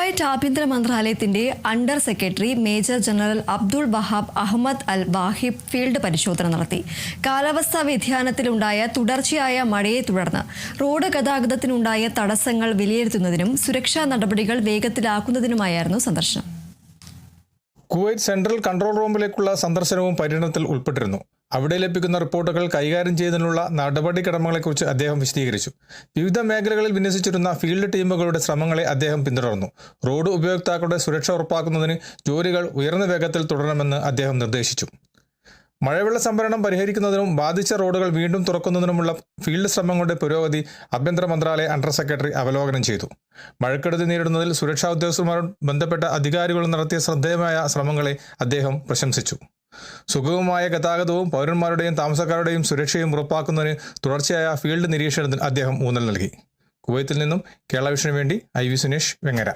Kuwait ആഭ്യന്തര മന്ത്രാലയത്തിന്റെ under secretary major general Abdul Wahab Ahmed Al Wahib field പരിശോധന നടത്തി. കാലാവസ്ഥാ വ്യതിയാനത്തിലുണ്ടായ തുടർച്ചയായ മഴയെ തുടർന്ന് റോഡ് ഗതാഗതത്തിനുണ്ടായ തടസ്സങ്ങൾ വിലയിരുത്തുന്നതിനും സുരക്ഷാ നടപടികൾ വേഗത്തിലാക്കുന്നതിനുമായിരുന്നു സന്ദർശനം. കുവൈറ്റ് സെൻട്രൽ കൺട്രോൾ റൂമിലേക്കുള്ള സന്ദർശനവും പര്യടനത്തിൽ ഉൾപ്പെട്ടിരുന്നു. അവിടെ ലഭിക്കുന്ന റിപ്പോർട്ടുകൾ കൈകാര്യം ചെയ്യുന്നതിനുള്ള നടപടിക്രമങ്ങളെക്കുറിച്ച് അദ്ദേഹം വിശദീകരിച്ചു. വിവിധ മേഖലകളിൽ വിന്യസിച്ചിരുന്ന ഫീൽഡ് ടീമുകളുടെ ശ്രമങ്ങളെ അദ്ദേഹം പിന്തുടർന്നു. റോഡ് ഉപയോക്താക്കളുടെ സുരക്ഷ ഉറപ്പാക്കുന്നതിന് ജോലികൾ ഉയർന്ന വേഗത്തിൽ തുടരണമെന്ന് അദ്ദേഹം നിർദ്ദേശിച്ചു. മഴവെള്ള സംഭരണം പരിഹരിക്കുന്നതിനും ബാധിച്ച റോഡുകൾ വീണ്ടും തുറക്കുന്നതിനുമുള്ള ഫീൽഡ് ശ്രമങ്ങളുടെ പുരോഗതി ആഭ്യന്തര മന്ത്രാലയ അണ്ടർ സെക്രട്ടറി അവലോകനം ചെയ്തു. മഴക്കെടുതി നേരിടുന്നതിൽ സുരക്ഷാ ഉദ്യോഗസ്ഥരുമായി ബന്ധപ്പെട്ട അധികാരികൾ നടത്തിയ ശ്രദ്ധേയമായ ശ്രമങ്ങളെ അദ്ദേഹം പ്രശംസിച്ചു. സുഗമമായ ഗതാഗതവും പൗരന്മാരുടെയും താമസക്കാരുടെയും സുരക്ഷയും ഉറപ്പാക്കുന്നതിന് തുടർച്ചയായ ഫീൽഡ് നിരീക്ഷണത്തിന് അദ്ദേഹം ഊന്നൽ നൽകി. കുവൈത്തിൽ നിന്നും കേരള വിഷന് വേണ്ടി IV സുനേഷ്, വെങ്ങര.